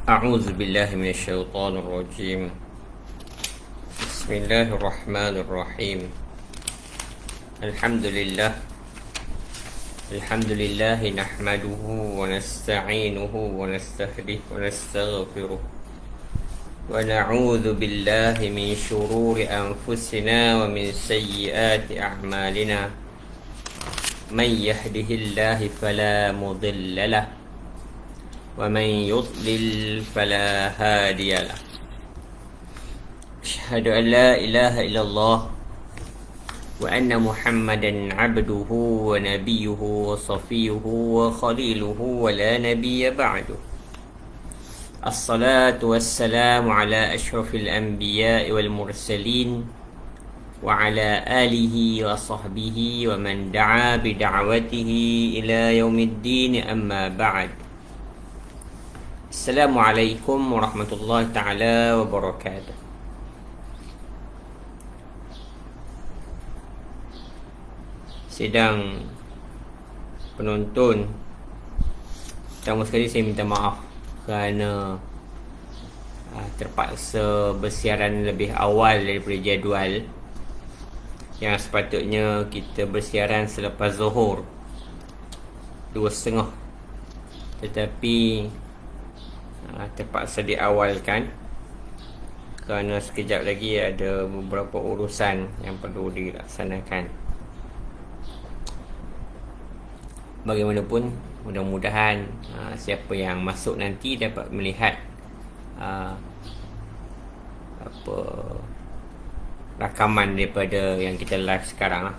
أعوذ بالله من الشيطان الرجيم. بسم الله الرحمن الرحيم. الحمد لله نحمده ونستعينه ونستهديه ونستغفره ونعوذ بالله من شرور أنفسنا ومن سيئات أعمالنا. من يهده الله فلا مضل له ومن يضلل فلا هادي له. أشهد أن لا إله إلا الله وأن محمدا عبده ونبيه وصفيه وخليله ولا نبي بعده. الصلاة والسلام على أشرف الأنبياء والمرسلين وعلى آله وصحبه ومن دعا بدعوته إلى يوم الدين. أما بعد. Assalamualaikum warahmatullahi ta'ala wabarakatuh. Sidang penonton, pertama sekali saya minta maaf kerana terpaksa bersiaran lebih awal daripada jadual yang sepatutnya kita bersiaran selepas Zuhur 2.30, tetapi terpaksa diawalkan kerana sekejap lagi ada beberapa urusan yang perlu dilaksanakan. Bagaimanapun, mudah-mudahan siapa yang masuk nanti dapat melihat rakaman daripada yang kita live sekarang.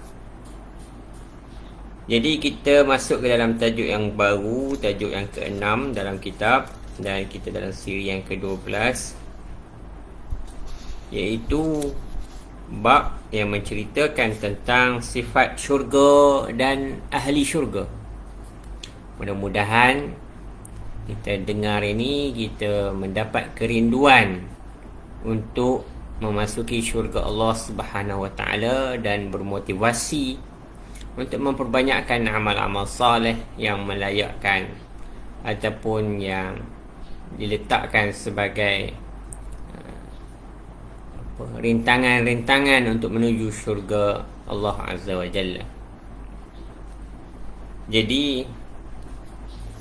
Jadi kita masuk ke dalam tajuk yang baru, tajuk yang ke-6 dalam kitab, dan kita dalam siri yang ke-12, iaitu bab yang menceritakan tentang sifat syurga dan ahli syurga. Mudah-mudahan kita dengar ini, kita mendapat kerinduan untuk memasuki syurga Allah Subhanahu Wa Taala dan bermotivasi untuk memperbanyakkan amal-amal saleh yang melayakkan ataupun yang diletakkan sebagai rintangan-rintangan untuk menuju syurga Allah Azza wa Jalla. Jadi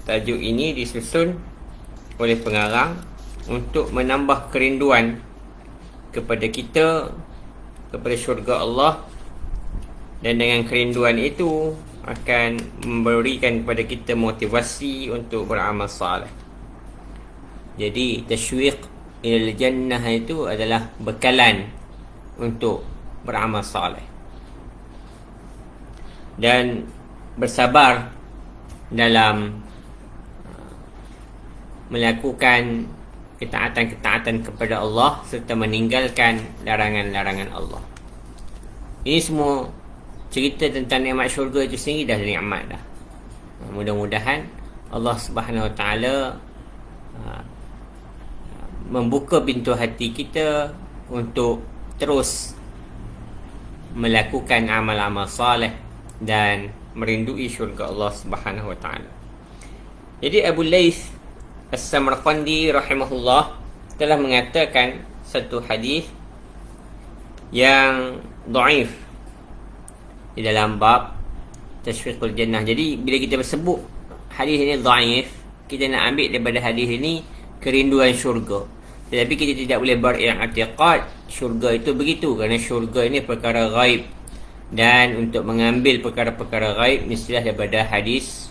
tajuk ini disusun oleh pengarang untuk menambah kerinduan kepada kita kepada syurga Allah, dan dengan kerinduan itu akan memberikan kepada kita motivasi untuk beramal saleh. Jadi tasywiq ilal jannah itu adalah bekalan untuk beramal saleh dan bersabar dalam melakukan ketaatan-ketaatan kepada Allah serta meninggalkan larangan-larangan Allah. Ini semua cerita tentang nikmat syurga itu sendiri dah nikmat dah. Mudah-mudahan Allah Subhanahu Wa Taala membuka pintu hati kita untuk terus melakukan amal-amal saleh dan merindui syurga Allah Subhanahu Wa Taala. Jadi Abu Laith As-Samarqandi rahimahullah telah mengatakan satu hadis yang dhaif di dalam bab Tashwiqul Jannah. Jadi bila kita sebut hadis ini dhaif, kita nak ambil daripada hadis ini kerinduan syurga. Tetapi kita tidak boleh beriktikad syurga itu begitu, kerana syurga ini perkara ghaib, dan untuk mengambil perkara-perkara ghaib mestilah daripada hadis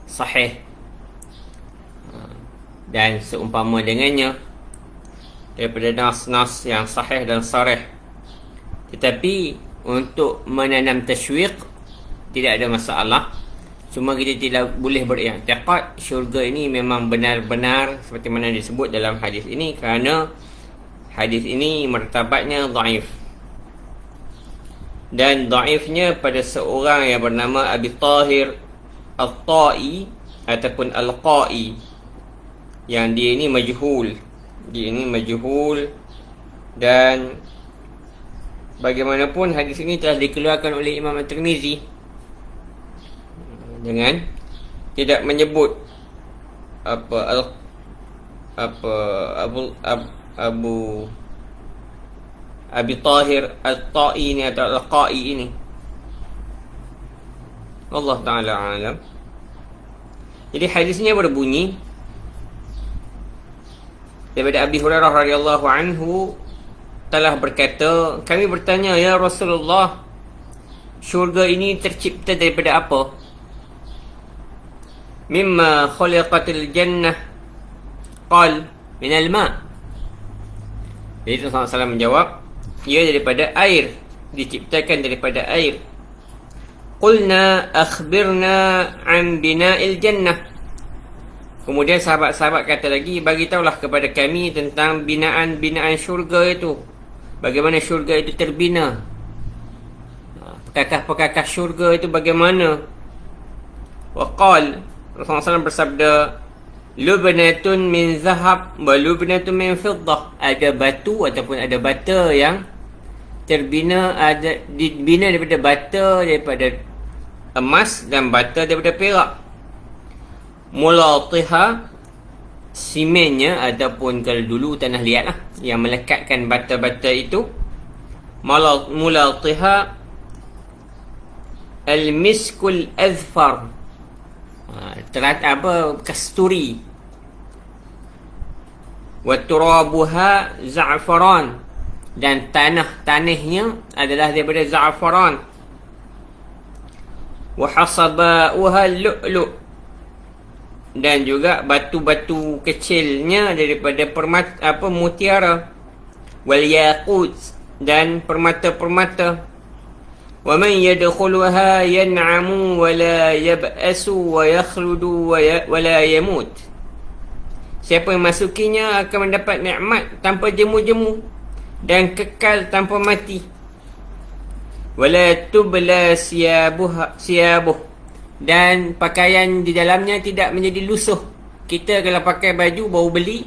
sahih dan seumpama dengannya daripada nas-nas yang sahih dan sarih. Tetapi untuk menanam tasywiq tidak ada masalah. Cuma kita tidak boleh beriktikad syurga ini memang benar-benar seperti mana disebut dalam hadis ini, kerana hadis ini martabatnya dhaif. Dan dhaifnya pada seorang yang bernama Abi Tahir Al-Ta'i ataupun Al-Qa'i, yang dia ini majhul. Dan bagaimanapun hadis ini telah dikeluarkan oleh Imam At-Tirmizi dengan tidak menyebut apa Abu Abi Tahir Al-Ta'i ni atau Al-Qa'i ini. Allah Ta'ala alam. Jadi hadisnya berbunyi daripada Abi Hurairah radhiyallahu anhu telah berkata, kami bertanya, ya Rasulullah, syurga ini tercipta daripada apa? Mimma khuliqatil jannah. Qal minal ma'. Jadi Rasulullah SAW menjawab, ia daripada air, diciptakan daripada air. Qulna akhbirna an bina'il jannah. Kemudian sahabat-sahabat kata lagi, bagi tahulah kepada kami tentang binaan syurga itu. Bagaimana syurga itu terbina? Perkakas-perkakas syurga itu bagaimana? Wa qal, Rasulullah SAW bersabda, lubnatun min zahab wa lubnatun min fiddah. Ada batu ataupun ada bata yang dibina daripada bata daripada emas dan bata daripada perak. Mulatiha, simennya ataupun kalau dulu tanah liat lah yang melekatkan bata-bata itu. Mulatiha al-miskul azfar, kasturi. Wa turabuha za'faran, dan tanahnya adalah daripada za'faran. Wa hasaba'uha lu'lu', dan juga batu-batu kecilnya daripada mutiara. Wal yaqut, dan permata-permata. Wa man yadkhuluha yan'amu wa la yab'asu wa yakhludu wa la yamut. Siapa yang masukinya akan mendapat nikmat tanpa jemu-jemu dan kekal tanpa mati. Wa la tubla siyabuh, dan pakaian di dalamnya tidak menjadi lusuh. Kita kalau pakai baju baru beli,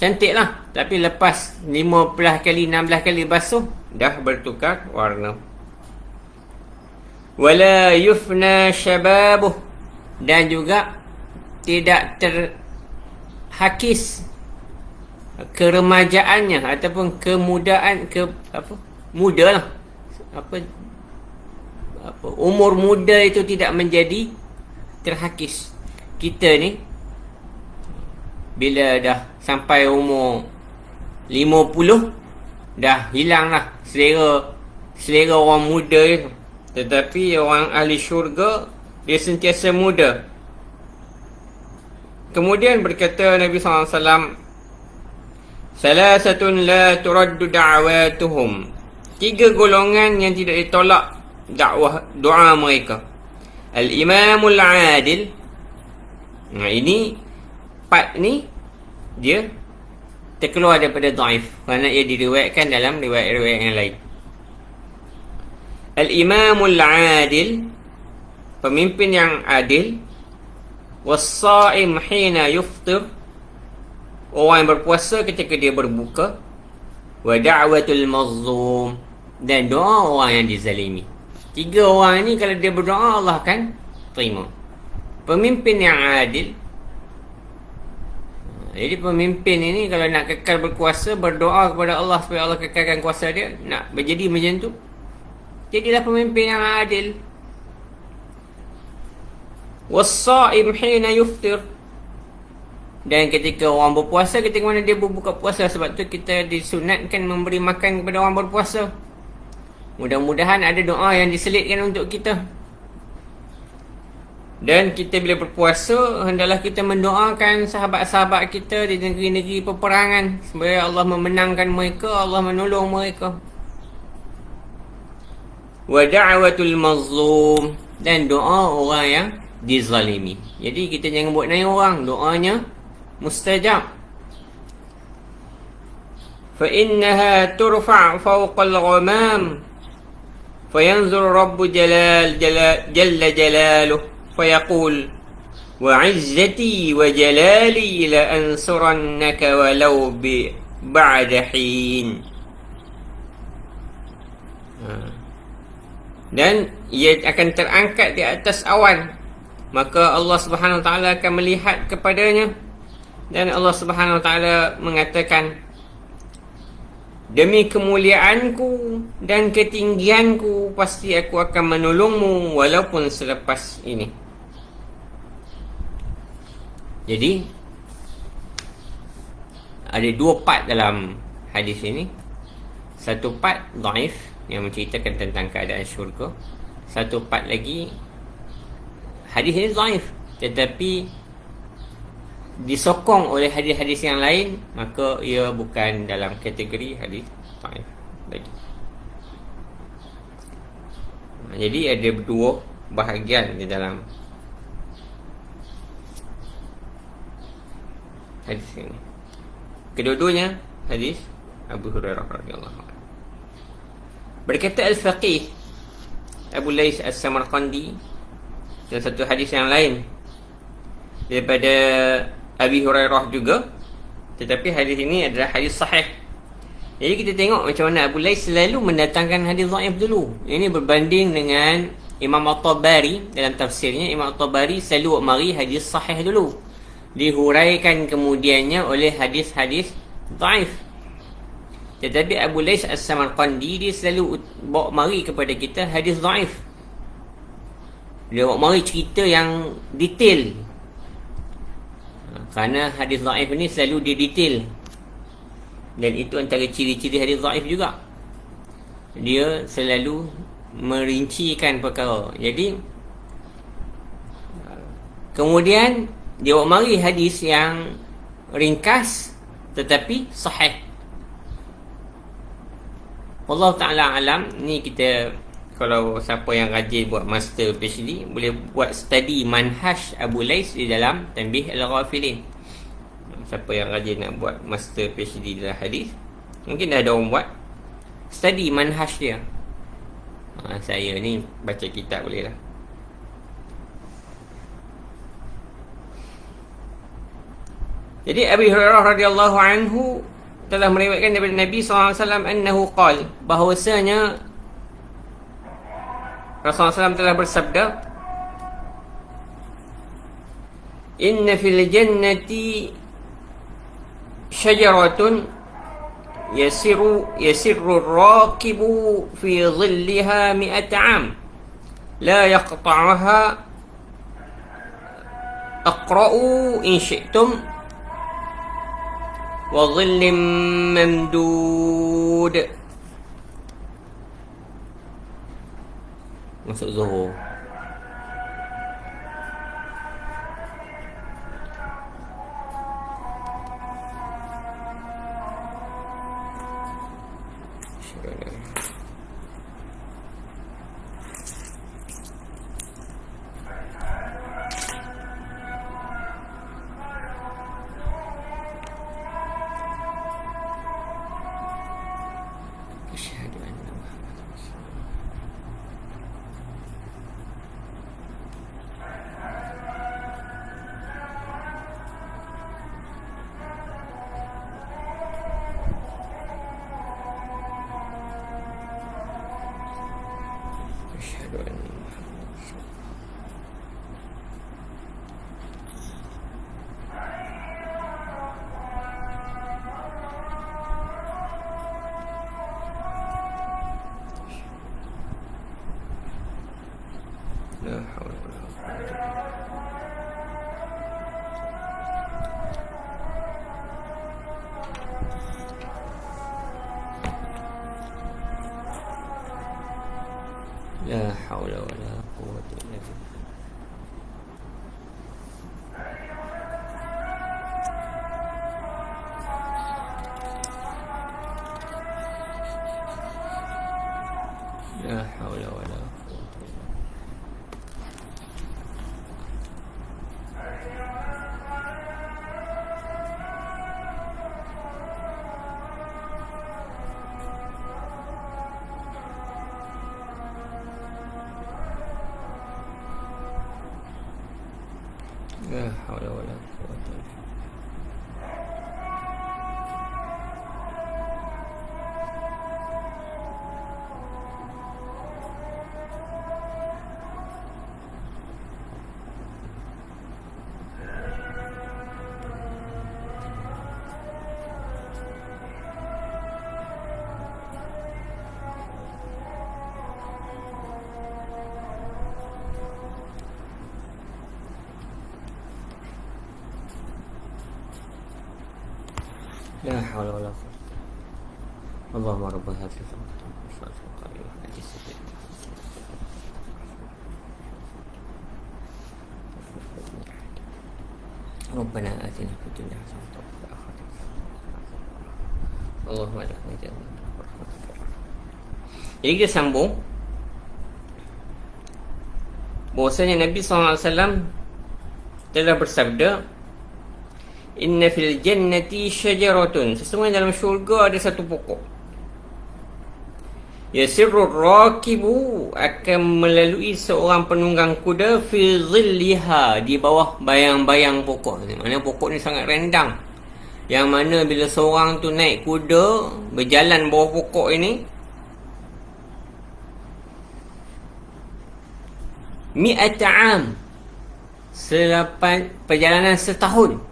cantik lah, tapi lepas 15 kali 16 kali basuh dah bertukar warna. Wala yufna syababuh, dan juga tidak terhakis keremajaannya ataupun kemudaan, muda lah, umur muda itu tidak menjadi terhakis. Kita ni bila dah sampai umur 50 dah hilang lah selera orang muda itu. Tetapi orang ahli syurga dia sentiasa muda. Kemudian berkata Nabi SAW, salasatun la turaddu da'watuhum, 3 golongan yang tidak ditolak doa mereka. Al-imamul adil. Nah, ini part ni dia terkeluar daripada dhaif kerana ia diriwayatkan dalam riwayat-riwayat yang lain. Al-imamul adil, pemimpin yang adil. Was-sa'im hina yuftir, orang yang berpuasa ketika dia berbuka. Wa da'watul mazlum, dan doa orang yang dizalimi. 3 orang ni kalau dia berdoa, Allah akan terima. Pemimpin yang adil. Jadi pemimpin ini kalau nak kekal berkuasa, berdoa kepada Allah supaya Allah kekalkan kuasa dia, nak berjadi macam tu, jadilah pemimpin yang adil. Was-sa'im hina yuftir, dan ketika orang berpuasa, ketika mana dia berbuka puasa. Sebab tu kita disunatkan memberi makan kepada orang berpuasa. Mudah-mudahan ada doa yang diselitkan untuk kita. Dan kita bila berpuasa, hendaklah kita mendoakan sahabat-sahabat kita di negeri-negeri peperangan, supaya Allah memenangkan mereka, Allah menolong mereka. Wa da'watul mazlum, dan doa orang yang dizalimi. Jadi kita jangan buat naik orang, doanya mustajab. Fa innaha turfa' fawqa al-ghamam, fayanzur rabbu jalla jalaluh fayaqul wa 'izzati wa jalali la ansurannaka walau bi ba'da hin. Dan ia akan terangkat di atas awan, maka Allah Subhanahu Wa Taala akan melihat kepadanya Dan Allah Subhanahu Wa Taala mengatakan, demi kemuliaanku dan ketinggianku pasti aku akan menolongmu walaupun selepas ini. Jadi ada dua part dalam hadis ini. Satu part dhaif yang menceritakan tentang keadaan syurga. Satu part lagi hadis ini dhaif tetapi disokong oleh hadis-hadis yang lain, maka ia bukan dalam kategori hadis dhaif lagi. Jadi ada dua bahagian di dalam hadis ini. Kedua-duanya hadis Abu Hurairah radhiyallahu anhu. Berkata Al-Faqih Abu Lais As-Samarqandi dalam satu hadis yang lain daripada Abi Hurairah juga, tetapi hadis ini adalah hadis sahih. Jadi kita tengok macam mana Abu Lais selalu mendatangkan hadis dhaif dulu. Ini berbanding dengan Imam At-Tabari dalam tafsirnya. Imam At-Tabari selalu mari hadis sahih dulu, dihuraikan kemudiannya oleh hadis-hadis dhaif. Tetapi Abu Lais As-Samarqandi dia selalu bawa mari kepada kita hadis dhaif. Dia bawa mari cerita yang detail. Kerana hadis dhaif ni selalu dia detail. Dan itu antara ciri-ciri hadis dhaif juga. Dia selalu merincikan perkara. Jadi kemudian dia bawa mari hadis yang ringkas tetapi sahih. Allah Ta'ala alam. Ni kita, kalau siapa yang rajin buat master PhD, boleh buat study manhaj Abu Lais di dalam Tanbih Al-Ghafilin. Siapa yang rajin nak buat master PhD dalam hadis, mungkin dah ada orang buat study manhaj dia. Saya ni baca kitab boleh lah. Jadi Abu Hurairah radhiyallahu anhu telah meriwayatkan daripada Nabi SAW annahu qala, bahawasanya Rasulullah SAW telah bersabda, inna fil jannati syajaratun yasirru ar-rakibu fi dhilliha 100 'am la yaqta'uha aqra'u in syi'tum wa dhillim mamdud. Masuk Zuhur. La haula wala quwwata illa billah. La haula wala quwwata illa billah. La haula wala quwwata illa billah. La haula wala quwwata. Allahumma rabb hadhihi Rabbana atina fid dunya hasanatan wa fil akhirati hasanatan. Allahumma la ilaha illa anta. Jadi kita sambung. Bahwasanya Nabi SAW telah bersabda, Inna fil jannati syajaratun, sesungguhnya dalam syurga ada satu pokok. Yasirru rakibu, akan melalui seorang penunggang kuda fi zilliha, di bawah bayang-bayang pokok. Mana pokok ni sangat rendang, yang mana bila seorang tu naik kuda berjalan bawah pokok ini, mi'ata am, perjalanan setahun.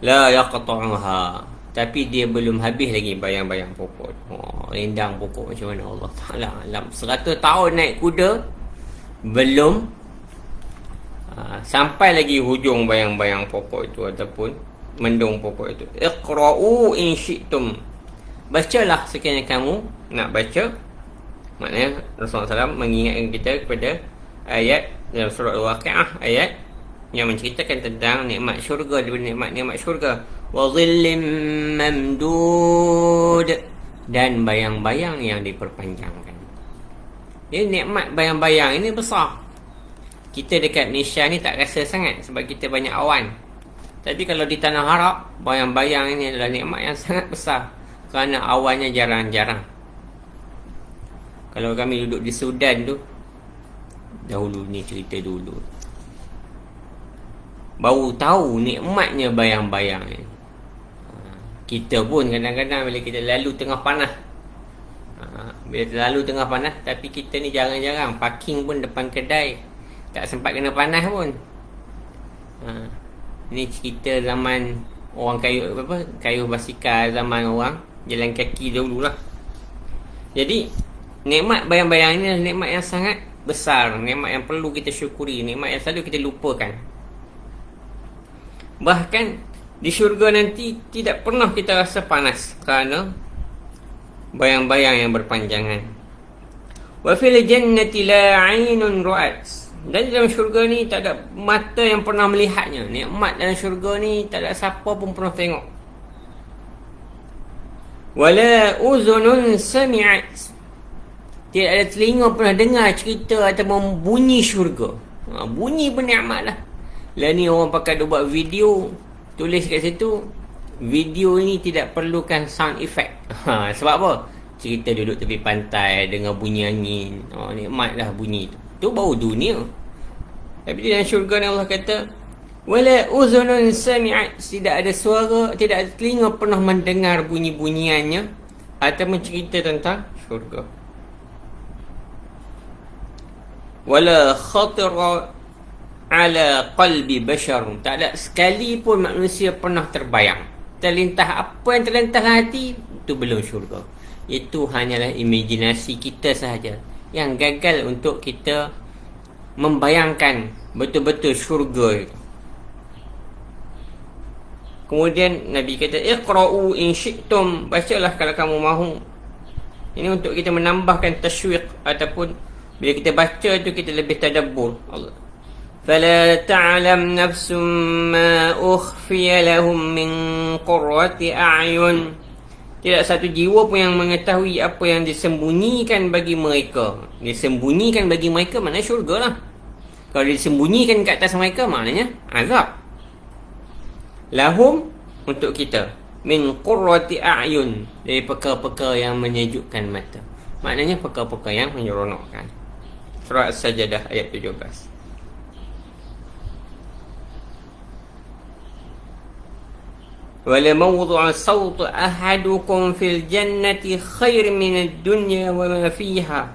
La yaqta'uha, tapi dia belum habis lagi bayang-bayang pokok. Rendang pokok macam mana, Allah Ta'ala alam. 100 tahun naik kuda, belum sampai lagi hujung bayang-bayang pokok itu ataupun mendung pokok itu. Iqra'u in syi'tum, bacalah sekiranya kamu nak baca. Maknanya Rasulullah SAW mengingatkan kita kepada ayat dalam surah Al-Waqi'ah, ayat yang menceritakan tentang nikmat syurga, daripada nikmat-nikmat syurga. Wa dhillim mamdud, dan bayang-bayang yang diperpanjangkan. Jadi nikmat bayang-bayang ini besar. Kita dekat Malaysia ni tak rasa sangat sebab kita banyak awan. Tapi kalau di Tanah Arab, bayang-bayang ini adalah nikmat yang sangat besar kerana awannya jarang-jarang. Kalau kami duduk di Sudan tu, dahulu ni cerita dulu, baru tahu nikmatnya bayang-bayang ni. Kita pun kadang-kadang bila kita lalu tengah panas, bila lalu tengah panas, tapi kita ni jarang-jarang parking pun depan kedai, tak sempat kena panas pun. Ni cerita zaman orang kayuh basikal, zaman orang jalan kaki dahululah. Jadi nikmat bayang-bayang ini adalah nikmat yang sangat besar, nikmat yang perlu kita syukuri, nikmat yang selalu kita lupakan. Bahkan di syurga nanti tidak pernah kita rasa panas kerana bayang-bayang yang berpanjangan. Wa fil jannati la 'ainun ra'at, dan dalam syurga ni tak ada mata yang pernah melihatnya. Nikmat dalam syurga ni tak ada siapa pun pernah tengok. Wala uzunun sami'at, tidak ada telinga pernah dengar cerita ataupun bunyi syurga. Bunyi pun nikmat lah. Lah ni orang pakai dia buat video, tulis kat situ, video ni tidak perlukan sound effect. Sebab apa? Cerita duduk tepi pantai dengar bunyi angin. Nikmat lah bunyi tu. Tu baru dunia. Tapi dalam syurga ni Allah kata, wala uzunun sami'at, tidak ada suara, tidak ada telinga pernah mendengar bunyi-bunyiannya ataupun cerita tentang syurga. Wala khatara ala qalbi bashar, tak ada sekali pun manusia pernah terbayang, terlintas apa yang terlintas hati, itu belum syurga. Itu hanyalah imajinasi kita sahaja yang gagal untuk kita membayangkan betul-betul syurga itu. Kemudian Nabi kata, Iqra'u in syi'tum, bacalah kalau kamu mahu. Ini untuk kita menambahkan tashwiq, ataupun bila kita baca tu kita lebih tadabbur. Allah, fala ta'lam nafsum ma ukhfiya lahum min qurrati a'yun, tidak satu jiwa pun yang mengetahui apa yang disembunyikan bagi mereka. Disembunyikan bagi mereka maknanya syurga lah. Kalau disembunyikan kat atas mereka maknanya azab. Lahum, untuk kita, min qurrati a'yun, dari perkara-perkara yang menyejukkan mata, maknanya perkara-perkara yang menyeronokkan. Surah As-Sajdah ayat 17. Wala mawdu'a sawt ahadukum fil jannati khair min ad-dunya wa ma fiha,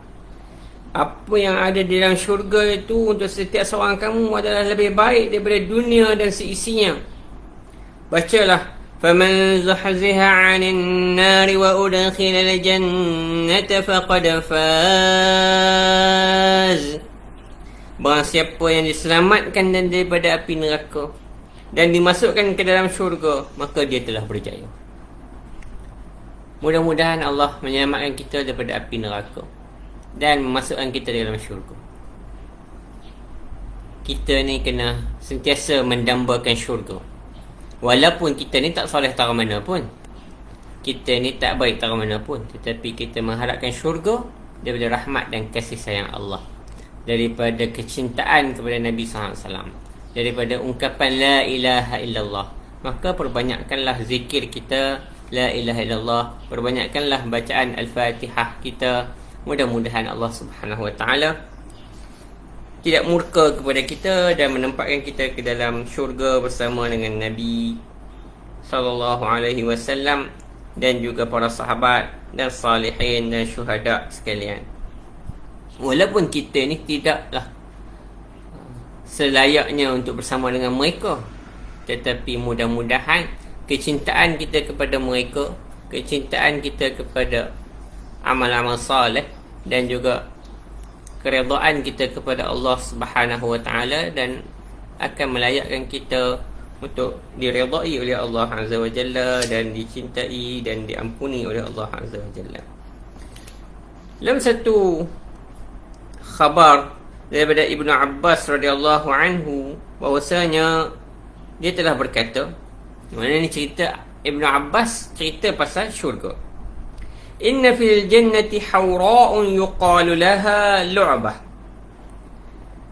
apa yang ada di dalam syurga itu untuk setiap seorang kamu adalah lebih baik daripada dunia dan seisinya. Bacalah, faman zuhziha 'anil nari wa udkhila al-jannata faqad faz, barang siapa yang diselamatkan dan daripada api neraka dan dimasukkan ke dalam syurga, maka dia telah berjaya. Mudah-mudahan Allah menyelamatkan kita daripada api neraka dan memasukkan kita dalam syurga. Kita ni kena sentiasa mendambakan syurga. Walaupun kita ni tak soleh tara mana pun, kita ni tak baik tara mana pun, tetapi kita mengharapkan syurga daripada rahmat dan kasih sayang Allah, daripada kecintaan kepada Nabi SAW, daripada ungkapan la ilaha illallah. Maka perbanyakkanlah zikir kita la ilaha illallah, perbanyakkanlah bacaan al-Fatihah kita. Mudah-mudahan Allah Subhanahu wa taala tidak murka kepada kita dan menempatkan kita ke dalam syurga bersama dengan Nabi sallallahu alaihi wasallam dan juga para sahabat dan salihin dan syuhada sekalian. Walaupun kita ni tidaklah selayaknya untuk bersama dengan mereka, tetapi mudah-mudahan kecintaan kita kepada mereka, kecintaan kita kepada amal-amal salih dan juga keredaan kita kepada Allah Subhanahu wa taala dan akan melayakkan kita untuk diredai oleh Allah Azza wa Jalla dan dicintai dan diampuni oleh Allah Azza wa Jalla. Dalam satu khabar daripada Ibnu Abbas radhiyallahu anhu, bahwasanya dia telah berkata, mana ni cerita Ibnu Abbas cerita pasal syurga. Inna fil jannati hawra'un yuqalu laha lu'bah.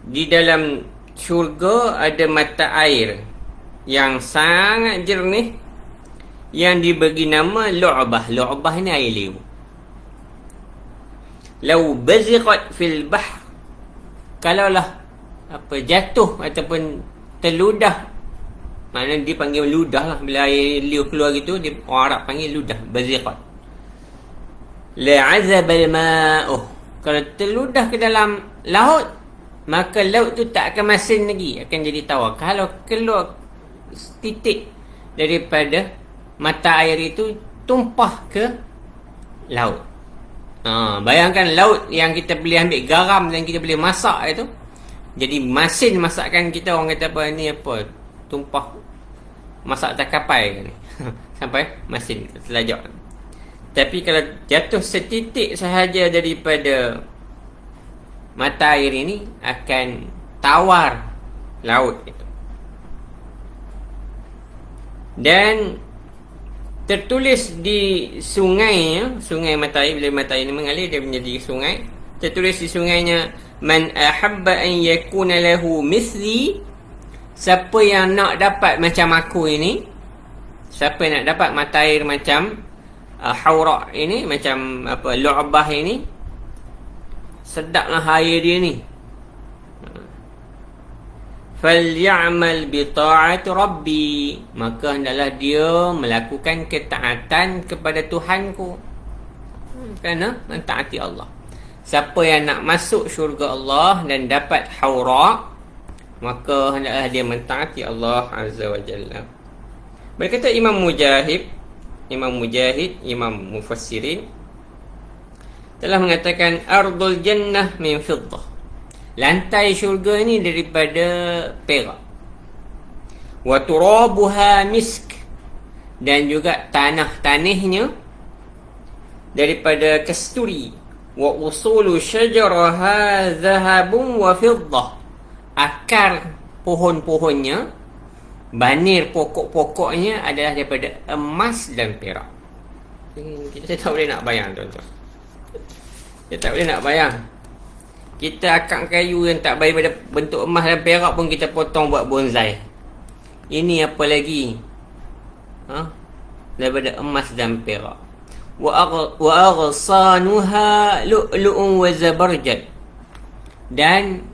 Di dalam syurga ada mata air yang sangat jernih yang diberi nama lu'bah. Lu'bah ni air liu. Law baziqat fil bahr, kalaulah jatuh ataupun terludah, maknanya dipanggil ludah lah, bila air liu keluar gitu, orang Arab panggil ludah, baziqat. La'azab al-ma'uh, kalau terludah ke dalam laut, maka laut tu tak akan masin lagi, akan jadi tawar. Kalau keluar titik daripada mata air itu tumpah ke laut. Bayangkan laut yang kita boleh ambil garam dan kita boleh masak itu, jadi masin masakan kita. Orang kata apa ni, apa tumpah masak atas kapal kan sampai masin selajak. Tapi kalau jatuh setitik sahaja daripada mata air ini, akan tawar laut itu. Dan tertulis di sungainya, sungai mata air, bila mata air ini mengalir dia menjadi sungai, tertulis di sungainya, man ahabba an yakuna lahu mithli, siapa yang nak dapat macam aku ini, siapa yang nak dapat mata air macam hawra ini, macam lu'bah ini, sedaplah air dia ni, faly'amal bi ta'ati rabbi, maka hendaklah dia melakukan ketaatan kepada Tuhanku, kerana mentaati Allah. Siapa yang nak masuk syurga Allah dan dapat hawra, maka hendaklah dia mentaati Allah Azza wa Jalla. Berkata Imam Mujahid, Imam Mufassirin telah mengatakan, ardul jannah min fiddah, lantai syurga ini daripada perak, wa turabuha misk, dan juga tanah-tanihnya daripada kasturi, wa usulu syajaraha zahabun wa fiddah, akar pohon-pohonnya, banir pokok-pokoknya adalah daripada emas dan perak. Kita tak boleh nak bayang, tuan-tuan. Kita tak boleh nak bayang. Kita akar kayu yang tak baik pada bentuk emas dan perak pun kita potong buat bonsai. Ini apa lagi? Daripada emas dan perak. Wa aghsanuha lu'lu'un wa zabarjad. Dan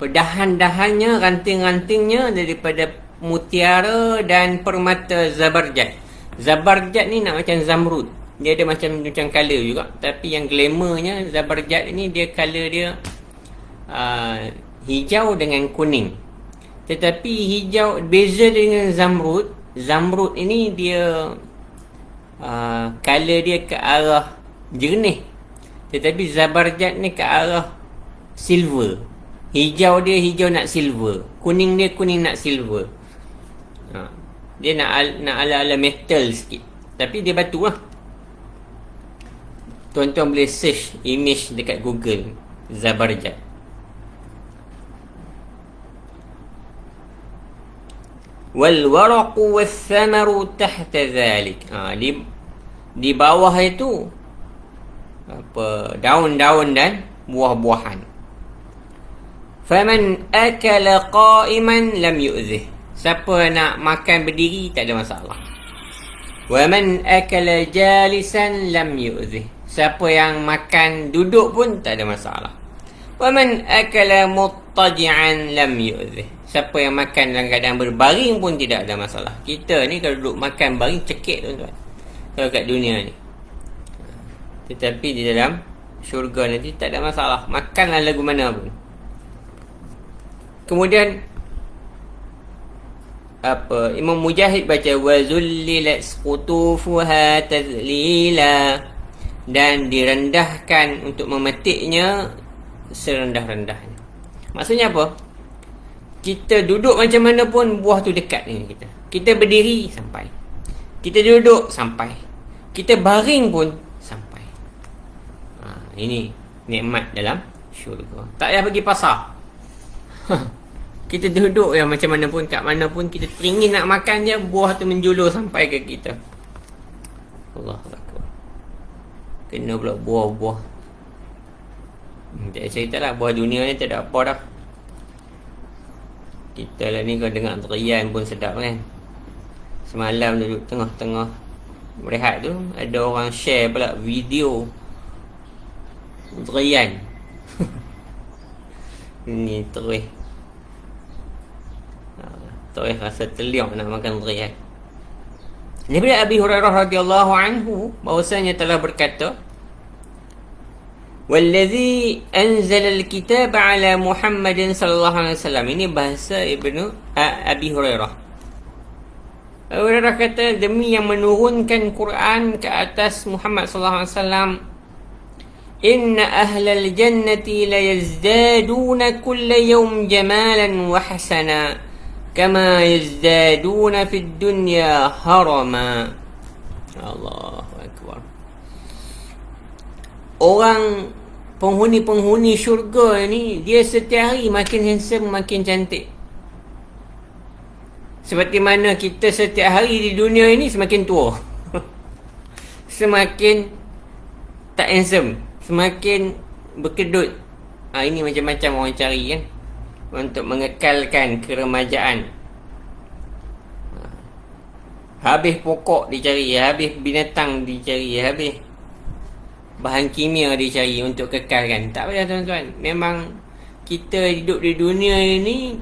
dahan-dahannya, ranting-rantingnya daripada mutiara dan permata zabarjad. Zabarjad ni nak macam zamrud. Dia ada macam color juga, tapi yang glamournya zabarjad ini, dia color dia hijau dengan kuning. Tetapi hijau beza dengan zamrud. Zamrud ini dia color dia ke arah jernih, tetapi zabarjad ni ke arah silver. Hijau dia hijau nak silver, kuning dia kuning nak silver. Dia nak ala-ala metal sikit, tapi dia batu lah. Tuan-tuan boleh search image dekat Google Zabarjad. Wal waraqu was thamaru tahta zalik. Di bawah itu daun-daun dan buah-buahan. Faman akala qa'iman lam yu'zih. Siapa nak makan berdiri tak ada masalah. Wa man akala jalisan lam yu'zih. Siapa yang makan duduk pun tak ada masalah. Wa man akala muttaji'an lam yu'zih. Siapa yang makan dalam keadaan berbaring pun tidak ada masalah. Kita ni kalau duduk makan baring cekik tuan-tuan, kalau kat dunia ni. Tetapi di dalam syurga nanti tak ada masalah, makanlah lagu mana pun. Kemudian Imam Mujahid baca wa zullilat qutufuha tazlila, dan direndahkan untuk memetiknya serendah-rendahnya. Maksudnya apa? Kita duduk macam mana pun buah tu dekat dengan kita. Kita berdiri sampai, kita duduk sampai, kita baring pun sampai. Ini nikmat dalam syurga. Tak payah pergi pasar. Kita duduk yang macam mana pun, kat mana pun, kita teringin nak makan je, buah tu menjulur sampai ke kita. Allah Akbar. Kena pula buah-buah. Tak cerita lah, buah dunia ni tak ada apa dah. Kita lah ni kalau dengar terian pun sedap kan. Semalam duduk tengah-tengah berehat tu, ada orang share pula video terian. Ni terus rasa terliok nak makan terian. Daripada Abi Hurairah radhiyallahu anhu bahwasanya telah berkata, "Wallazi anzala al-kitab ala Muhammadin sallallahu alaihi wasallam." Ini bahasa Abi Hurairah. Abu Hurairah kata, demi yang menurunkan Quran ke atas Muhammad sallallahu alaihi wasallam, "Inna ahlal jannati la yazdaduna kulla yawm jamalan wa hasana kama yazdaduna fid dunya harama." Allahu Akbar. Orang penghuni-penghuni syurga ni, dia setiap hari makin handsome, makin cantik. Seperti mana kita setiap hari di dunia ini semakin tua. Semakin tak handsome, semakin berkedut. Ini macam-macam orang cari kan, untuk mengekalkan keremajaan. Habis pokok dicari, habis binatang dicari, habis bahan kimia dicari untuk kekalkan. Tak payah tuan-tuan. Memang kita hidup di dunia ini,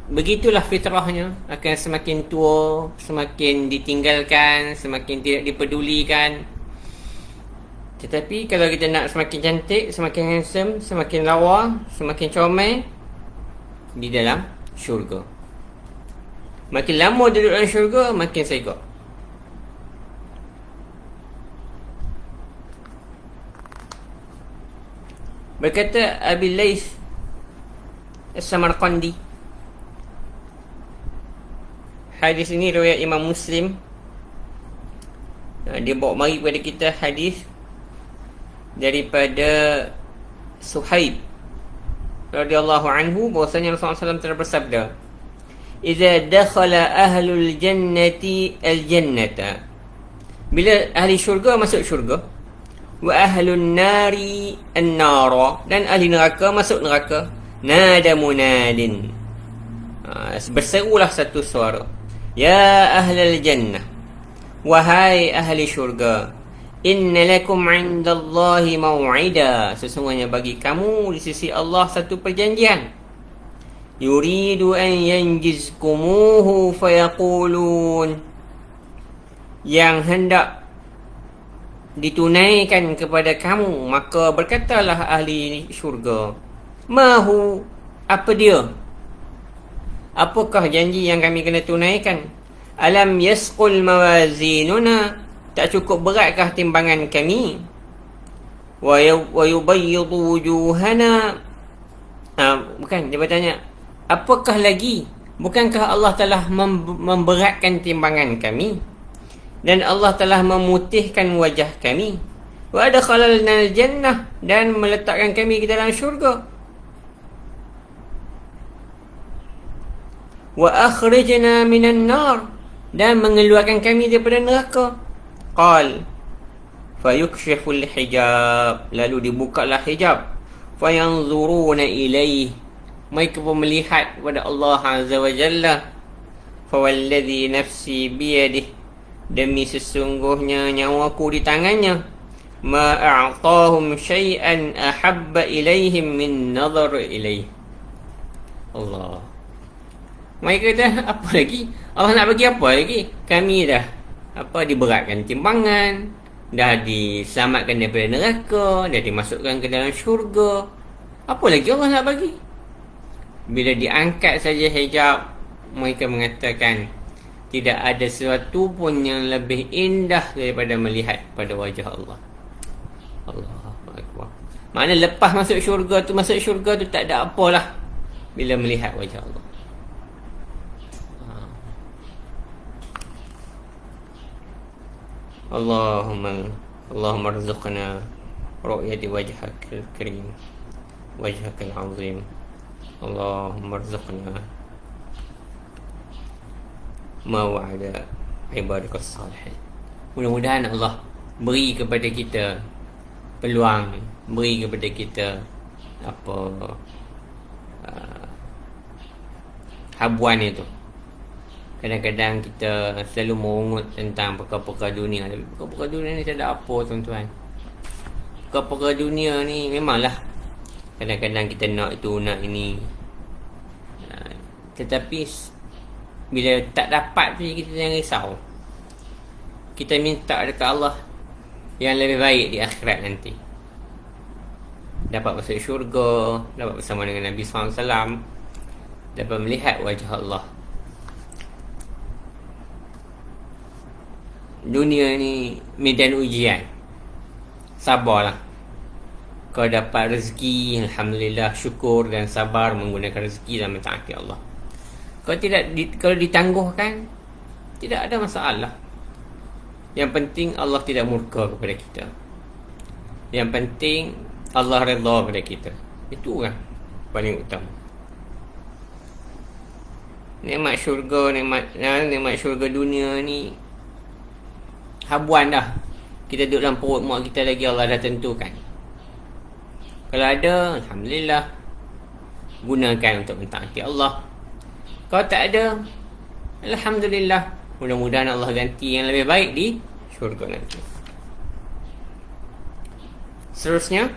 begitulah fitrahnya. Akan semakin tua, semakin ditinggalkan, semakin tidak dipedulikan. Tetapi kalau kita nak semakin cantik, semakin handsome, semakin lawa, semakin comel, di dalam syurga. Makin lama duduk dalam syurga, makin segak. Berkata Abi Laith As-Samarqandi, hadis ini riwayat Imam Muslim. Dia bawa mari kepada kita hadis daripada Suhaib radhiyallahu anhu bahwasanya Rasulullah SAW telah bersabda, "Idza dakhala ahlul jannati al-jannata." Bila ahli syurga masuk syurga, wa ahlun nari an-nara, dan ahli neraka masuk neraka, nada munadin. Berserulah satu suara, "Ya ahlal jannah, wahai ahli syurga, inna lakum 'indallahi maw'ida." Sesungguhnya bagi kamu di sisi Allah satu perjanjian. Yuridu an yanjizkumuhu fayaqulun, yang hendak ditunaikan kepada kamu, maka berkatalah ahli syurga, "Mahu?" Apa dia? Apakah janji yang kami kena tunaikan? "Alam yasqul mawazinuna?" Tak cukup beratkah timbangan kami? "Wa yubayyidu wujuhana?" Bukan, dia bertanya, apakah lagi Bukankah Allah telah memberatkan timbangan kami, dan Allah telah memutihkan wajah kami, wa adkhalalna al-jannah, dan meletakkan kami ke dalam syurga, wa akhrijna minan nar, dan mengeluarkan kami daripada neraka. Qal fayukshaful hijab, lalu dibukalah hijab, fayanzuruna ilaih, mereka pun melihat kepada Allah Azza wa Jalla. Fawalladhi nafsi biyadih, demi sesungguhnya nyawaku di tangannya, ma a'tahum syai'an ahabba ilaihim min nazar ilaih. Allah, mereka dah apa lagi? Allah nak bagi apa lagi? Kami dah diberatkan timbangan, dah diselamatkan daripada neraka, dah dimasukkan ke dalam syurga. Apa lagi Allah nak bagi? Bila diangkat saja hijab, mereka mengatakan tidak ada sesuatu pun yang lebih indah daripada melihat pada wajah Allah. Allahu Akbar. Makna lepas masuk syurga tu tak ada apalah bila melihat wajah Allah. Allahumma arzuqna ru'yati wajhakal karim, wajhakal azim. Allahumma arzuqna ma wa'ada ibadakas salihin. Mudah-mudahan Allah beri kepada kita peluang, beri kepada kita habuan itu. Kadang-kadang kita selalu merungut tentang perkara-perkara dunia, tapi perkara-perkara dunia ni tak ada apa, tuan-tuan. Perkara-perkara dunia ni memanglah kadang-kadang kita nak itu, nak ini, tetapi bila tak dapat tu, kita jangan risau. Kita minta dekat Allah yang lebih baik di akhirat nanti. Dapat masuk syurga, dapat bersama dengan Nabi SAW, dapat melihat wajah Allah. Dunia ni medan ujian. Sabarlah. Kau dapat rezeki, alhamdulillah, syukur dan sabar menggunakan rezeki dan mentaati Allah. Kalau ditangguhkan, tidak ada masalah. Yang penting Allah tidak murka kepada kita. Yang penting Allah redha kepada kita. Itu kan paling utama. Nikmat syurga, nikmat syurga dunia ni habuan dah. Kita duduk dalam perut mak kita lagi, Allah dah tentukan. Kalau ada, alhamdulillah, gunakan untuk mentaati Allah. Kalau tak ada, alhamdulillah, mudah-mudahan Allah ganti yang lebih baik di syurga nanti. Seterusnya,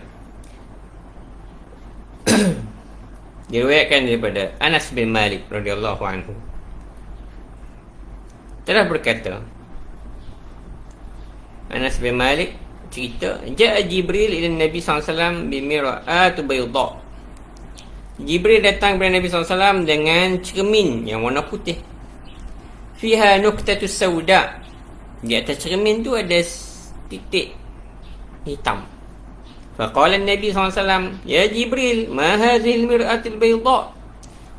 diriwayatkan daripada Anas bin Malik radhiyallahu anhu telah berkata, Anas bin Malik cerita, Ja'a Jibril ila Nabi SAW bimira'atu bayda. Jibril datang kepada Nabi SAW dengan cermin yang warna putih. Fiha nuktatus sauda. Di atas cermin tu ada titik hitam. Faqala Nabi SAW, Ya Jibril, ma hadhihi al-mir'atul bayda?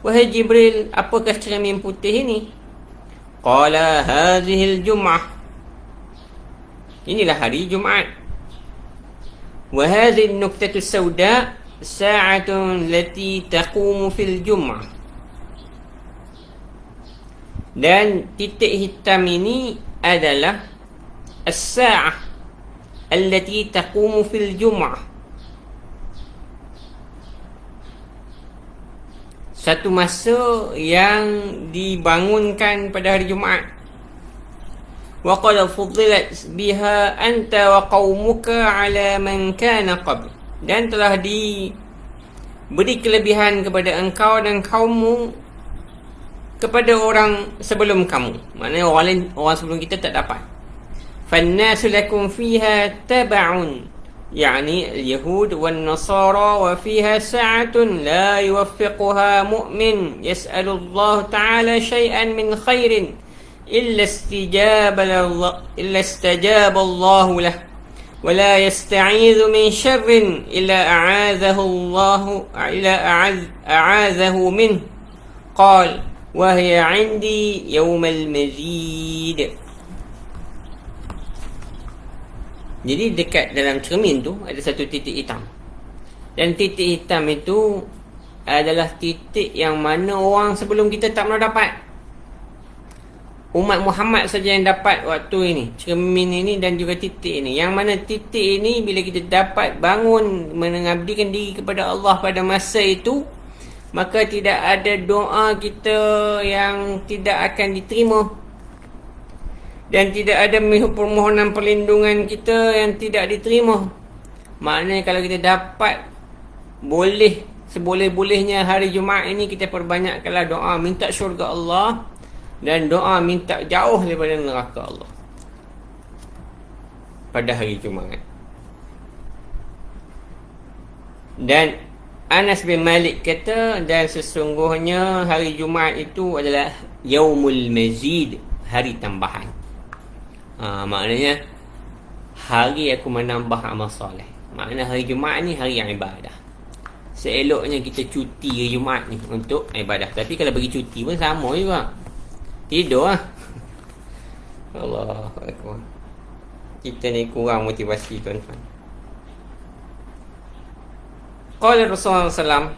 Wahai Jibril, apakah cermin putih ini? Qala hadhihi al-jum'ah. Inilah hari Jumaat. Wa hadhihi an-nuktatu as-sauda sa'atun lati taqumu fil jum'ah. Dan titik hitam ini adalah as-sa'ah allati taqumu fil jum'ah. Satu masa yang dibangunkan pada hari Jumaat. Wa qad fuddilat biha anta wa qaumuka ala man kana qabl. Dan telah diberi kelebihan kepada engkau dan kaummu kepada orang sebelum kamu. Maknanya orang sebelum kita tak dapat. Fannasu lakum fiha tab'un, yani al-yahud wan nasara, wa fiha sa'atun la yuwaffiquha mu'min yas'alu Allah ta'ala shay'an min khairin illa istajaba Allah lah, wa la yasta'idhu min sharrin illa a'adhahu Allah a'adhahu min. Qal wa hiya 'indi yawmal mazid. Jadi dekat dalam cermin tu ada satu titik hitam. Dan titik hitam itu adalah titik yang mana orang sebelum kita tak pernah dapat. Umat Muhammad saja yang dapat waktu ini, cermin ini dan juga titik ini. Yang mana titik ini bila kita dapat bangun mengabdikan diri kepada Allah pada masa itu, maka tidak ada doa kita yang tidak akan diterima. Dan tidak ada permohonan perlindungan kita yang tidak diterima. Maknanya kalau kita dapat, boleh seboleh-bolehnya hari Jumaat ini kita perbanyakkanlah doa minta syurga Allah dan doa minta jauh daripada neraka Allah pada hari Jumaat. Dan Anas bin Malik kata, dan sesungguhnya hari Jumaat itu adalah Yaumul Mazid, hari tambahan. Maknanya hari aku menambah amal soleh. Maknanya hari Jumaat ni hari yang ibadah. Seeloknya kita cuti hari Jumaat ni untuk ibadah. Tapi kalau bagi cuti pun sama juga, tidur lah. Allahu Akbar. Kita ni kurang motivasi tuan-tuan. Qala Rasulullah SAW,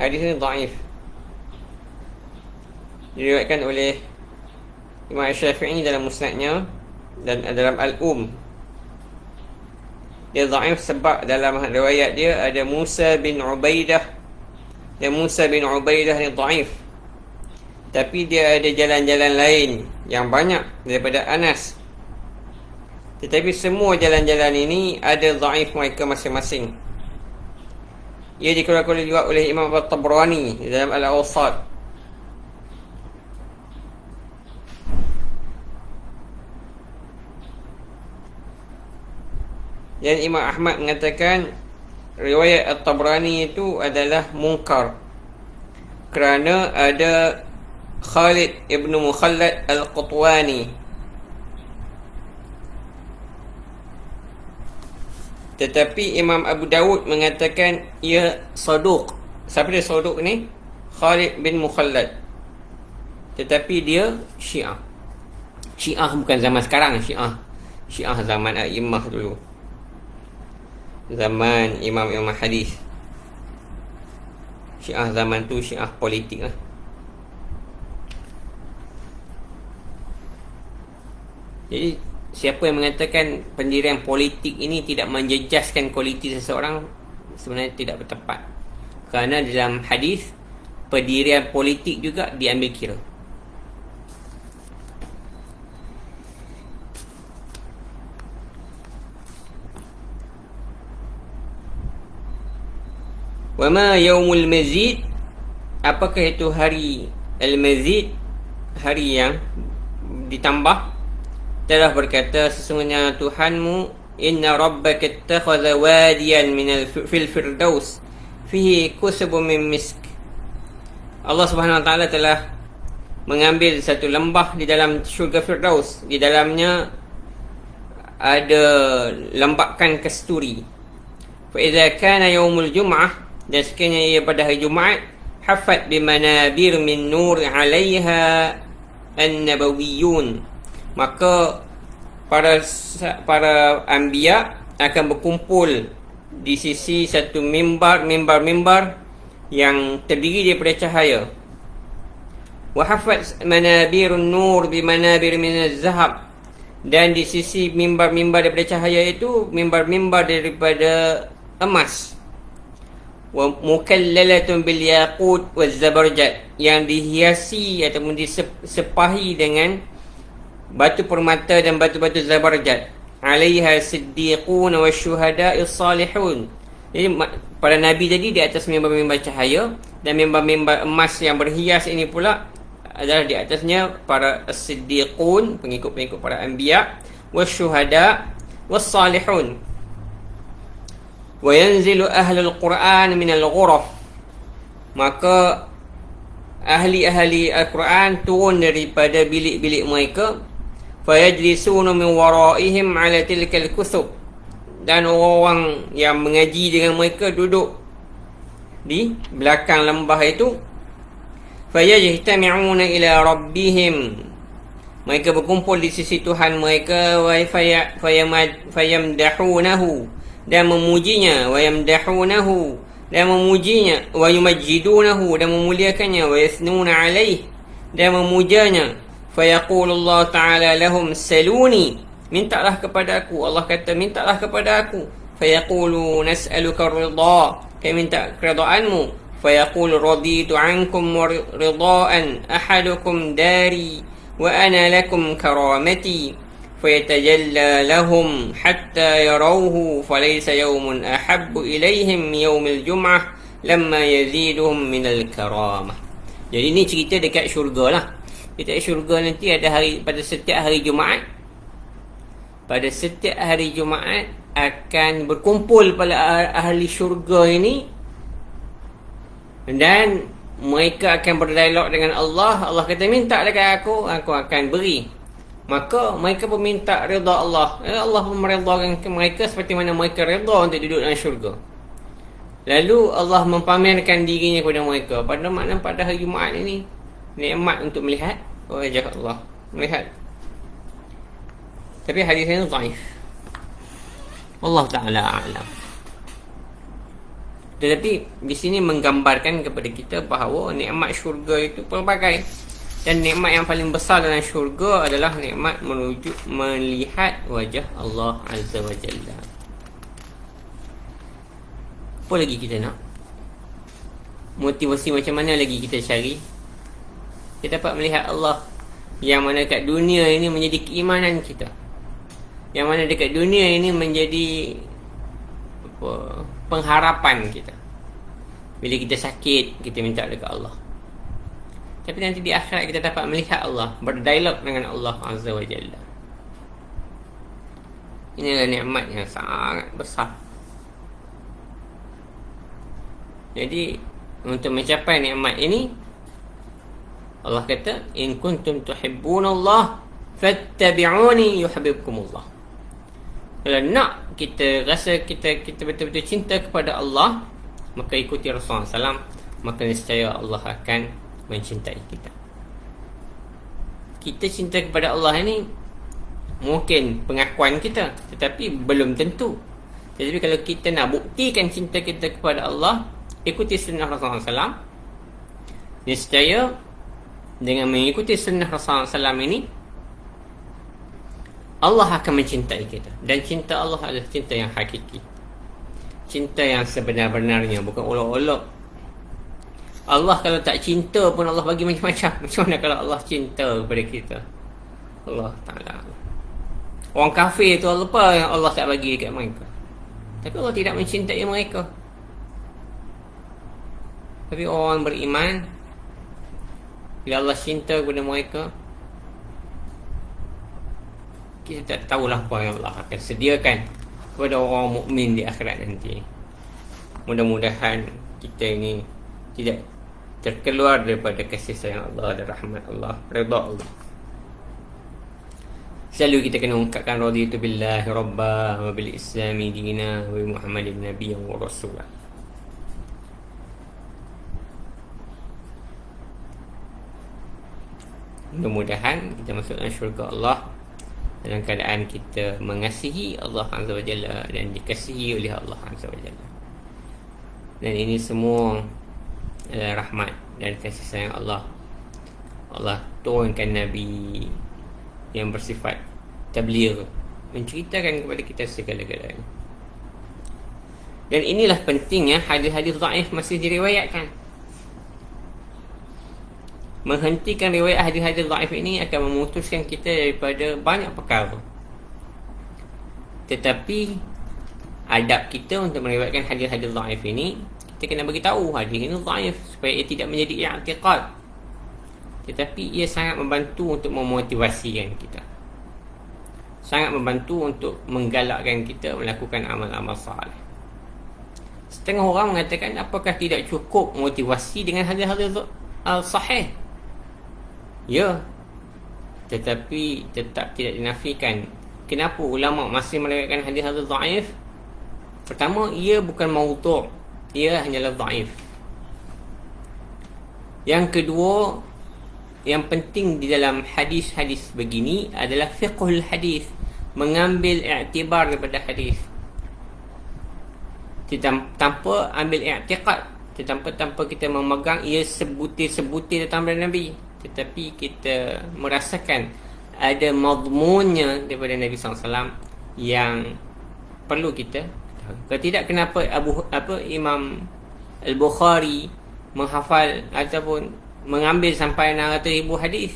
hadis ni dhaif, diriwayatkan oleh Imam Syafi'i dalam musnadnya dan dalam Al-Um. Dia dhaif sebab dalam riwayat dia ada Musa bin Ubaidah, dan Musa bin Ubaidah ni dhaif. Tapi dia ada jalan-jalan lain yang banyak daripada Anas. Tetapi semua jalan-jalan ini ada dhaif mereka masing-masing. Ia dikeluarkan juga oleh Imam At-Tabrani dalam Al-Awsat. Dan Imam Ahmad mengatakan riwayat At-Tabrani itu adalah munkar kerana ada Khalid ibn Mukhallad Al-Qutwani. Tetapi Imam Abu Dawud mengatakan ia saduq. Siapa dia saduq ni? Khalid bin Mukhallad. Tetapi dia Syiah. Syiah bukan zaman sekarang. Syiah zaman A'immah dulu, zaman imam-imam hadis. Syiah zaman tu Syiah politik lah. Jadi siapa yang mengatakan pendirian politik ini tidak menjejaskan kualiti seseorang, sebenarnya tidak bertepat. Kerana dalam hadis, pendirian politik juga diambil kira. Wama yaumul mazid, apakah itu hari al-mazid, hari yang ditambah? Telah berkata, sesungguhnya Tuhanmu, inna rabbaka ittakhadha wadiyan fil firdaus fihi kusubun min misk. Allah Subhanahu wa taala telah mengambil satu lembah di dalam syurga Firdaus. Di dalamnya ada lembakan kasturi. Fa idza kana yaumul jum'ah, dan sekiranya ia pada hari Jumaat, hafat bimanabir min nur 'alaiha an-nabawiyyun, maka para anbiya akan berkumpul di sisi satu mimbar yang terdiri daripada cahaya. Wa hafat manabirun nur bi manabir min az-zahab, dan di sisi mimbar daripada cahaya itu mimbar daripada emas. Wa mukallalatun bil yaqut waz zabarjad, yang dihiasi ataupun disepahi dengan batu permata dan batu-batu zabarjad. Alaiha siddiqun wa syuhada'is salihun. Jadi para nabi tadi di atas mimbar-mimbar cahaya, dan mimbar-mimbar emas yang berhias ini pula adalah di atasnya para as-siddiqun, pengikut-pengikut para anbiya, wa syuhada' was salihun. Wa yanzilu ahlul Quran minal ghuraf, maka ahli-ahli Al-Quran turun daripada bilik-bilik mereka. Fayajlisuna min waraihim ala tilkal kutub, dan orang yang mengaji dengan mereka duduk di belakang lembah itu. fayajtami'una ila rabbihim, mereka berkumpul di sisi Tuhan mereka, wa fayamdahunahu, dan memujinya, wa yamdahunahu, dan memujinya, wa yumajjidunahu, dan memuliakannya, wa yathnuna alaih, dan memujanya. Fayaqulullah ta'ala lahum saluni, mintalah kepada aku. Allah kata, mintalah kepada aku. Fayaqulu nas'aluka ridha, kami minta keredaanmu. Fayaqul raditu ankum ridaan ahadukum dari wa ana lakum karamati. Fayatajalla lahum hatta yarawhu falaysa yawmun ahabbu ilayhim yawmil jum'ah lamma yaziduhum minal karamah. Jadi ni cerita dekat syurga lah. Dekat syurga nanti ada hari, pada setiap hari Jumaat, pada setiap hari Jumaat akan berkumpul para ahli syurga ini, dan mereka akan berdialog dengan Allah. Allah kata, minta dekat aku akan beri. Maka mereka pun minta redha Allah. Allah pun meredhakan mereka seperti mana mereka redha untuk duduk dalam syurga. Lalu Allah mempamerkan dirinya kepada mereka. Pada makna pada hari Jumaat ini nikmat untuk melihat wajah Allah, melihat. Tapi hadis ini dhaif. Allah Ta'ala a'lam. Tetapi di sini menggambarkan kepada kita bahawa nikmat syurga itu pelbagai. Dan nikmat yang paling besar dalam syurga adalah nikmat melihat wajah Allah Azza wa Jalla. Apa lagi kita nak? Motivasi macam mana lagi kita cari? Kita dapat melihat Allah, yang mana dekat dunia ini menjadi keimanan kita, yang mana dekat dunia ini menjadi pengharapan kita. Bila kita sakit, kita minta dekat Allah. Tapi nanti di akhirat kita dapat melihat Allah, berdialog dengan Allah Azza wa Jalla. Inilah nikmat yang sangat besar. Jadi untuk mencapai nikmat ini, Allah kata, in kuntum tuhibbunallah fattabi'uni yuhibbukumullah. Kalau nak kita rasa kita betul-betul cinta kepada Allah, maka ikuti Rasulullah SAW, maka nescaya Allah akan mencintai kita. Kita cinta kepada Allah ini mungkin pengakuan kita, tetapi belum tentu. Jadi kalau kita nak buktikan cinta kita kepada Allah, ikuti sunnah Rasulullah SAW. Nescaya dengan mengikuti sunnah Rasulullah SAW ini, Allah akan mencintai kita. Dan cinta Allah adalah cinta yang hakiki, cinta yang sebenar-benarnya, bukan olok-olok. Allah kalau tak cinta pun Allah bagi macam-macam. Macam mana kalau Allah cinta kepada kita? Allah Ta'ala. Orang kafir tu apa yang Allah tak bagi dekat mereka? Tapi Allah tidak mencintai mereka. Tapi orang beriman, bila Allah cinta kepada mereka, kita tak tahulah apa yang Allah akan sediakan kepada orang mukmin di akhirat nanti. Mudah-mudahan kita ini tidak terkeluar daripada kasih sayang Allah dan rahmat Allah, redha Allah. Selalu kita kena ungkapkan raditu billahi rabba wa bil islami dina wa Muhammad ibn nabiyyan wa rasulah. Mudah-mudahan kita masuk dalam syurga Allah dalam keadaan kita mengasihi Allah Azza wa Jalla dan dikasihi oleh Allah Azza wa Jalla. Dan ini semua adalah rahmat dan kasih sayang Allah. Allah turunkan Nabi yang bersifat tabligh, menceritakan kepada kita segala-galanya. Dan inilah pentingnya hadis-hadis dhaif masih diriwayatkan. Menghentikan riwayat hadis-hadis dhaif ini akan memutuskan kita daripada banyak perkara. Tetapi adab kita untuk meriwayatkan hadis-hadis dhaif ini, kita kena beritahu hadis ini dhaif supaya ia tidak menjadi i'tiqad. Tetapi ia sangat membantu untuk memotivasikan kita, sangat membantu untuk menggalakkan kita melakukan amal-amal salih. Setengah orang mengatakan, apakah tidak cukup motivasi dengan hadis-hadis sahih? Ya, tetapi tetap tidak dinafikan. Kenapa ulama masih meriwayatkan hadis-hadis dhaif? Pertama, ia bukan maudhu', ia hanyalah dhaif. Yang kedua, yang penting di dalam hadis-hadis begini adalah fiqhul hadis, mengambil iktibar daripada hadis. Tanpa ambil i'tiqad, tanpa kita memegang ia sebutir-sebutir datang dari Nabi, tetapi kita merasakan ada mazmunnya daripada Nabi SAW yang perlu kita tahu. Kalau tidak, kenapa Imam Al-Bukhari menghafal ataupun mengambil sampai 600,000 hadis?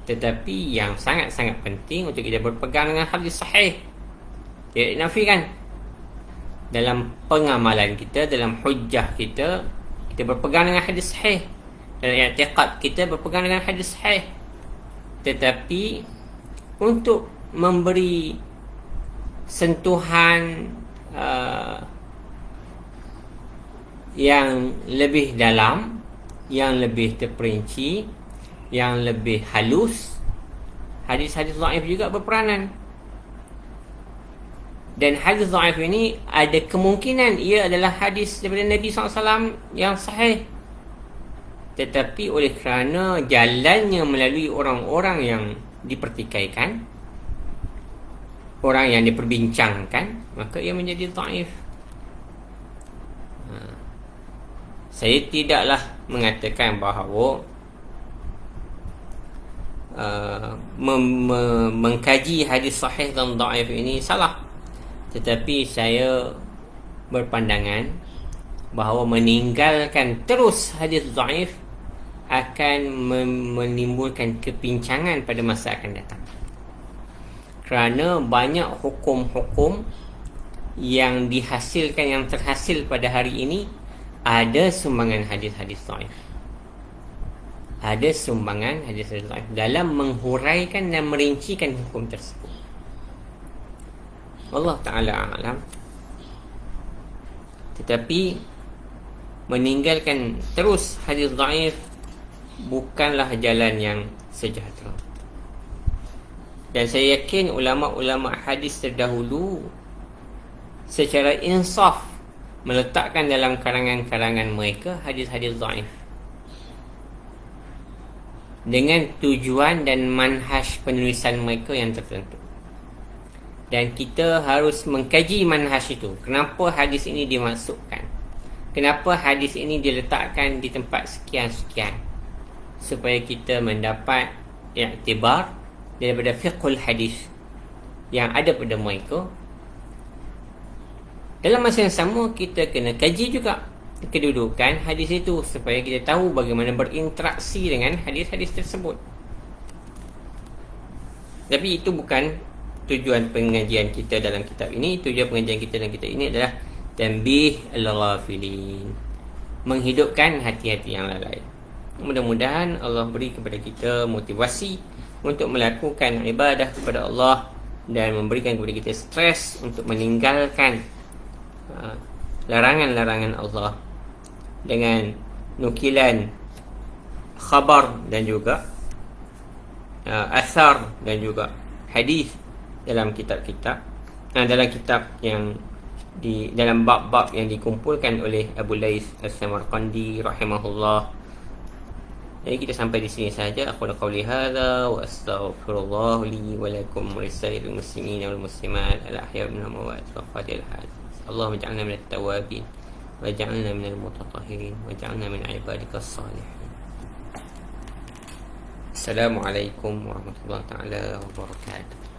Tetapi yang sangat-sangat penting untuk kita berpegang dengan hadis sahih. Tidak dinafikan. Dalam pengamalan kita, dalam hujjah kita, kita berpegang dengan hadis sahih. Dalam i'tiqad kita berpegang dengan hadis sahih. Tetapi untuk memberi sentuhan yang lebih dalam, yang lebih terperinci, yang lebih halus, hadis-hadis dhaif juga berperanan. Dan hadis dhaif ini ada kemungkinan ia adalah hadis daripada Nabi SAW yang sahih, tetapi oleh kerana jalannya melalui orang-orang yang dipertikaikan, orang yang diperbincangkan, maka ia menjadi dhaif. Saya tidaklah mengatakan bahawa mengkaji hadis sahih dan dhaif ini salah, tetapi saya berpandangan bahawa meninggalkan terus hadis dhaif akan menimbulkan kepincangan pada masa akan datang. Kerana banyak hukum-hukum yang dihasilkan, yang terhasil pada hari ini, ada sumbangan hadis-hadis dhaif. Ada sumbangan hadis-hadis dhaif dalam menghuraikan dan merincikan hukum tersebut. Allah Ta'ala a'lam. Tetapi meninggalkan terus hadis dhaif bukanlah jalan yang sejahtera. Dan saya yakin ulama-ulama hadis terdahulu secara insaf meletakkan dalam karangan-karangan mereka hadis-hadis dhaif dengan tujuan dan manhaj penulisan mereka yang tertentu. Dan kita harus mengkaji manhaj itu. Kenapa hadis ini dimasukkan? Kenapa hadis ini diletakkan di tempat sekian-sekian? Supaya kita mendapat i'tibar daripada fiqhul hadis yang ada pada mereka. Dalam masa yang sama, kita kena kaji juga kedudukan hadis itu supaya kita tahu bagaimana berinteraksi dengan hadis-hadis tersebut. Tapi itu bukan tujuan pengajian kita dalam kitab ini. Tujuan pengajian kita dalam kitab ini adalah tanbih al-ghafilin, menghidupkan hati-hati yang lalai. Mudah-mudahan Allah beri kepada kita motivasi untuk melakukan ibadah kepada Allah dan memberikan kepada kita stres untuk meninggalkan larangan-larangan Allah dengan nukilan khabar dan juga asar dan juga hadis dalam kitab-kitab, dalam kitab yang dalam bab-bab yang dikumpulkan oleh Abu Lais As-Samarqandi rahimahullah. Jadi kita sampai di sini saja. Aku qauli hadza wa astaghfirullah li wa lakum wa lisa'iril muslimin wal muslimat al-ahya' minhum wa al-fadil hadis. Allahumma ij'alna minat tawwabin waj'alna minal mutatahhirin waj'alna min ibadikas salihin. Assalamualaikum warahmatullahi taala wabarakatuh.